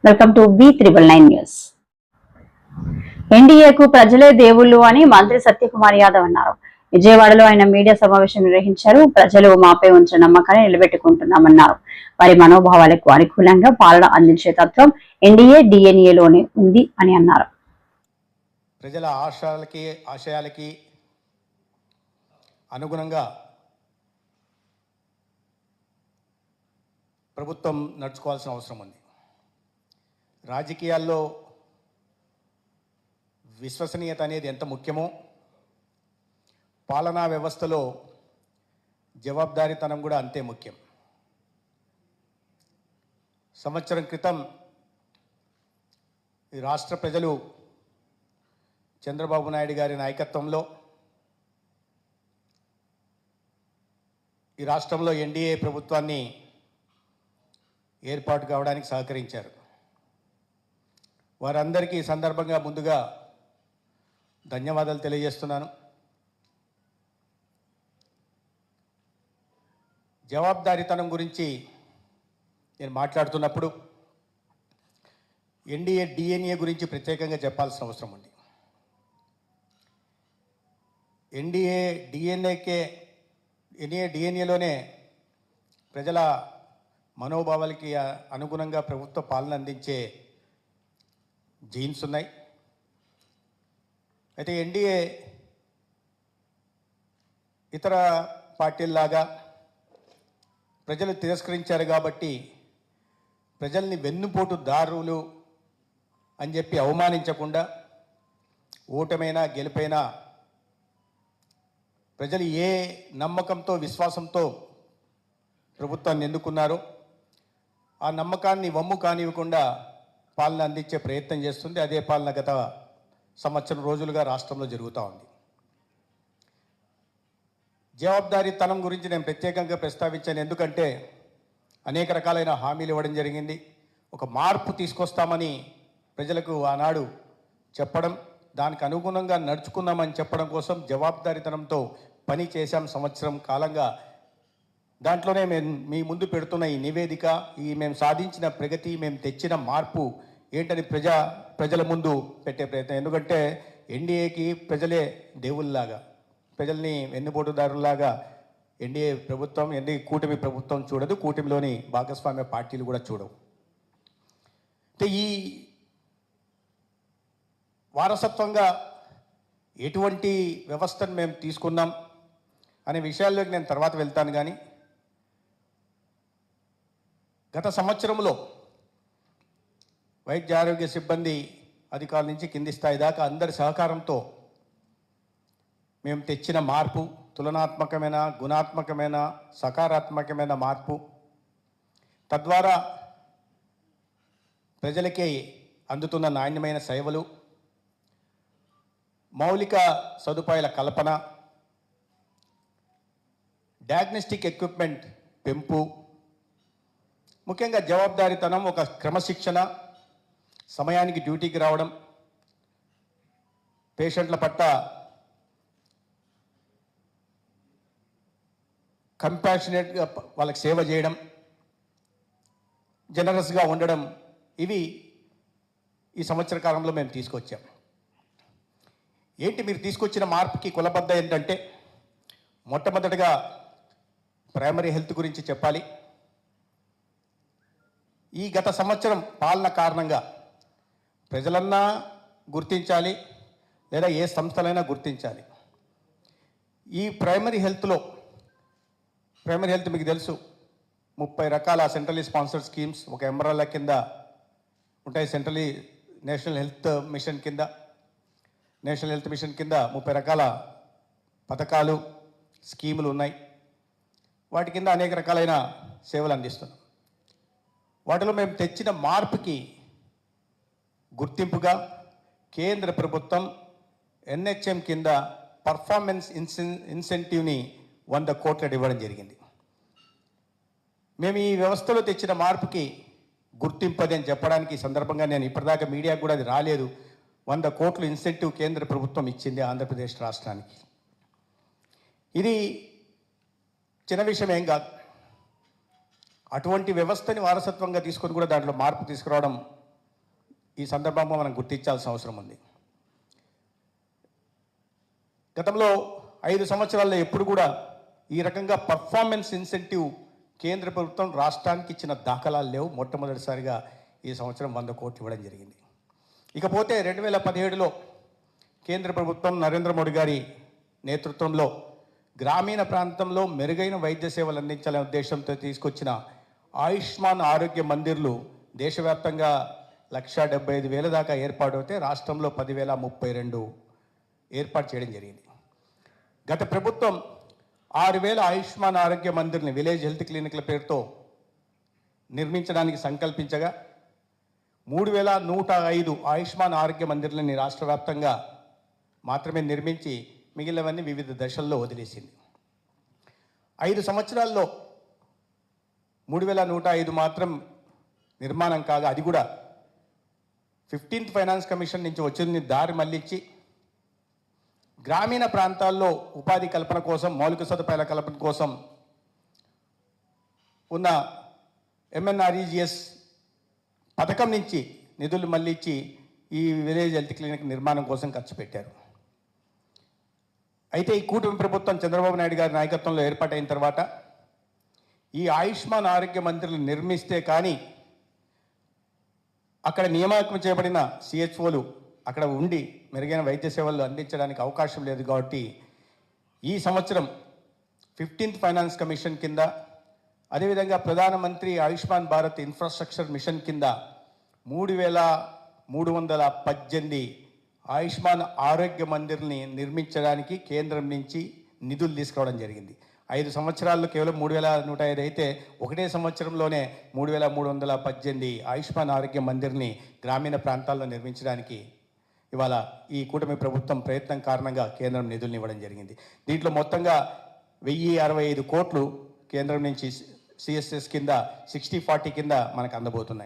Welcome to B999 news. ఎన్డీఏకు ప్రజలే దేవుళ్ళు అని మంత్రి సత్యకుమార్ యాదవ్ అన్నారు. విజయవాడలో ఆయన మీడియా సమావేశం నిర్వహించారు. ప్రజలు మాపై ఉంచిన నమ్మకాన్ని నిలబెట్టుకుంటున్నామన్నారు. వారి మనోభావాలకు అనుకూలంగా పాలన అందించే తత్వం ఎన్డీఏ డిఎన్ఏలోనే ఉంది అని అన్నారు. ప్రజల ఆశయాలకి అనుగుణంగా ప్రభుత్వం నడుచుకోవాల్సిన అవసరం ఉంది. రాజకీయాల్లో విశ్వసనీయత అనేది ఎంత ముఖ్యమో పాలనా వ్యవస్థలో జవాబుదారీతనం కూడా అంతే ముఖ్యం. సంవత్సరం క్రితం ఈ రాష్ట్ర ప్రజలు చంద్రబాబు నాయుడు గారి నాయకత్వంలో ఈ రాష్ట్రంలో ఎన్డీఏ ప్రభుత్వాన్ని ఏర్పాటు కావడానికి సహకరించారు. వారందరికీ ఈ సందర్భంగా ముందుగా ధన్యవాదాలు తెలియజేస్తున్నాను. జవాబుదారీతనం గురించి నేను మాట్లాడుతున్నప్పుడు ఎన్డీఏ డిఎన్ఏ గురించి ప్రత్యేకంగా చెప్పాల్సిన అవసరం ఉంది. ఎన్డీఏ డిఎన్ఏలోనే ప్రజల మనోభావాలకి అనుగుణంగా ప్రభుత్వ పాలన అందించే జీన్స్ ఉన్నాయి. అయితే ఎన్డీఏ ఇతర పార్టీల్లాగా ప్రజలు తిరస్కరించారు కాబట్టి ప్రజల్ని వెన్నుపోటుదారులు అని చెప్పి అవమానించకుండా ఓటమైనా గెలుపైనా ప్రజలు ఏ నమ్మకంతో విశ్వాసంతో ప్రభుత్వాన్ని ఎన్నుకున్నారో ఆ నమ్మకాన్ని వమ్ము కానివ్వకుండా పాలన అందించే ప్రయత్నం చేస్తుంది. అదే పాలన గత సంవత్సరం రోజులుగా రాష్ట్రంలో జరుగుతూ ఉంది. జవాబుదారీతనం గురించి నేను ప్రత్యేకంగా ప్రస్తావించాను. ఎందుకంటే అనేక రకాలైన హామీలు ఇవ్వడం జరిగింది. ఒక మార్పు తీసుకొస్తామని ప్రజలకు ఆనాడు చెప్పడం, దానికి అనుగుణంగా నడుచుకున్నామని చెప్పడం కోసం జవాబుదారీతనంతో పని చేశాం సంవత్సరం కాలంగా. దాంట్లోనే మేము మీ ముందు పెడుతున్న ఈ నివేదిక, మేము సాధించిన ప్రగతి, మేము తెచ్చిన మార్పు ఏంటని ప్రజల ముందు పెట్టే ప్రయత్నం. ఎందుకంటే ఎన్డీఏకి ప్రజలే దేవుళ్ళలాగా, ప్రజల్ని వెన్నుపోటుదారులాగా ఎన్డీఏ కూటమి ప్రభుత్వం చూడదు, కూటమిలోని భాగస్వామ్య పార్టీలు కూడా చూడవు. అంటే ఈ వారసత్వంగా ఎటువంటి వ్యవస్థను మేము తీసుకున్నాం అనే విషయాల్లోకి నేను తర్వాత వెళ్తాను. కానీ గత సంవత్సరంలో వైద్య ఆరోగ్య సిబ్బంది అధికారుల నుంచి కింది స్థాయి దాకా అందరి సహకారంతో మేము తెచ్చిన మార్పు తులనాత్మకమైన, గుణాత్మకమైన, సకారాత్మకమైన మార్పు, తద్వారా ప్రజలకే అందుతున్న నాణ్యమైన సేవలు, మౌలిక సదుపాయాల కల్పన, డయాగ్నోస్టిక్ ఎక్విప్మెంట్ పెంపు, ముఖ్యంగా జవాబుదారీతనం, ఒక క్రమశిక్షణ, సమయానికి డ్యూటీకి రావడం, పేషెంట్ల పట్ల కంపాషనేట్గా వాళ్ళకి సేవ చేయడం, జనరస్గా ఉండడం, ఇవి ఈ సంవత్సర కాలంలో మేము తీసుకొచ్చాం. ఏంటి మీరు తీసుకొచ్చిన మార్పుకి కులబద్ధ ఏంటంటే, మొట్టమొదటిగా ప్రైమరీ హెల్త్ గురించి చెప్పాలి. ఈ గత సంవత్సరం పాలన కారణంగా ప్రజలన్నా గుర్తించాలి, లేదా ఏ సంస్థలైనా గుర్తించాలి. ఈ ప్రైమరీ హెల్త్ మీకు తెలుసు, 30 రకాల సెంట్రలీ స్పాన్సర్డ్ స్కీమ్స్ ఒక ఎంబ్రెల్లా కింద ఉంటాయి. నేషనల్ హెల్త్ మిషన్ కింద 30 రకాల పథకాలు, స్కీములు ఉన్నాయి. వాటి కింద అనేక రకాలైన సేవలు అందిస్తున్నాం. వాటిలో మేము తెచ్చిన మార్పుకి గుర్తింపుగా కేంద్ర ప్రభుత్వం ఎన్హెచ్ఎం కింద పర్ఫార్మెన్స్ ఇన్సెంటివ్ని 100 కోట్ల ఇవ్వడం జరిగింది. మేము ఈ వ్యవస్థలో తెచ్చిన మార్పుకి గుర్తింపు అని చెప్పడానికి సందర్భంగా నేను ఇప్పటిదాకా మీడియాకు కూడా అది రాలేదు. 100 కోట్ల ఇన్సెంటివ్ కేంద్ర ప్రభుత్వం ఇచ్చింది ఆంధ్రప్రదేశ్ రాష్ట్రానికి. ఇది చిన్న విషయం ఏం కాదు. అటువంటి వ్యవస్థని వారసత్వంగా తీసుకొని కూడా దాంట్లో మార్పు తీసుకురావడం ఈ సందర్భంగా మనం గుర్తించాల్సిన అవసరం ఉంది. గతంలో 5 సంవత్సరాల్లో ఎప్పుడు కూడా ఈ రకంగా పర్ఫార్మెన్స్ ఇన్సెంటివ్ కేంద్ర ప్రభుత్వం రాష్ట్రానికి ఇచ్చిన దాఖలాలు లేవు. మొట్టమొదటిసారిగా ఈ సంవత్సరం 100 కోట్లు ఇవ్వడం జరిగింది. ఇకపోతే 2017లో కేంద్ర ప్రభుత్వం నరేంద్ర మోడీ గారి నేతృత్వంలో గ్రామీణ ప్రాంతంలో మెరుగైన వైద్య సేవలు అందించాలనే ఉద్దేశంతో తీసుకొచ్చిన ఆయుష్మాన్ ఆరోగ్య మందిర్లు దేశవ్యాప్తంగా 1,75,000 దాకా ఏర్పాటు అవుతే రాష్ట్రంలో 10,032 ఏర్పాటు చేయడం జరిగింది. గత ప్రభుత్వం 6,000 ఆయుష్మాన్ ఆరోగ్య మందిర్ని విలేజ్ హెల్త్ క్లినిక్ల పేరుతో నిర్మించడానికి సంకల్పించగా 3,105 ఆయుష్మాన్ ఆరోగ్య మందిర్లని రాష్ట్ర వ్యాప్తంగా మాత్రమే నిర్మించి మిగిలినవన్నీ వివిధ దశల్లో వదిలేసింది. 5 సంవత్సరాల్లో 3,105 మాత్రం నిర్మాణం కాగా అది కూడా 15th ఫైనాన్స్ కమిషన్ నుంచి వచ్చింది దారి మళ్లించి గ్రామీణ ప్రాంతాల్లో ఉపాధి కల్పన కోసం, మౌలిక సదుపాయాల కల్పన కోసం ఉన్న MNREGS పథకం నుంచి నిధులు మళ్ళించి ఈ విలేజ్ హెల్త్ క్లినిక్ నిర్మాణం కోసం ఖర్చు పెట్టారు. అయితే ఈ కూటమి ప్రభుత్వం చంద్రబాబు నాయుడు గారి నాయకత్వంలో ఏర్పాటైన తర్వాత ఈ ఆయుష్మాన్ ఆరోగ్య మందిర్లు నిర్మిస్తే కానీ అక్కడ నియామకం చేయబడిన CHOలు అక్కడ ఉండి మెరుగైన వైద్య సేవలు అందించడానికి అవకాశం లేదు. కాబట్టి ఈ సంవత్సరం 15th ఫైనాన్స్ కమిషన్ కింద, అదేవిధంగా ప్రధానమంత్రి ఆయుష్మాన్ భారత్ ఇన్ఫ్రాస్ట్రక్చర్ మిషన్ కింద 3,318 ఆయుష్మాన్ ఆరోగ్య మందిర్ని నిర్మించడానికి కేంద్రం నుంచి నిధులు తీసుకురావడం జరిగింది. 5 సంవత్సరాల్లో కేవలం 3,105 అయితే ఒకటే సంవత్సరంలోనే 3,318 ఆయుష్మాన్ ఆరోగ్య మందిర్ని గ్రామీణ ప్రాంతాల్లో నిర్మించడానికి ఇవాళ ఈ కూటమి ప్రభుత్వం ప్రయత్నం కారణంగా కేంద్రం నిధులను ఇవ్వడం జరిగింది. దీంట్లో మొత్తంగా 1,065 కోట్లు కేంద్రం నుంచి CSS కింద 60-40 కింద మనకు అందబోతున్నాయి.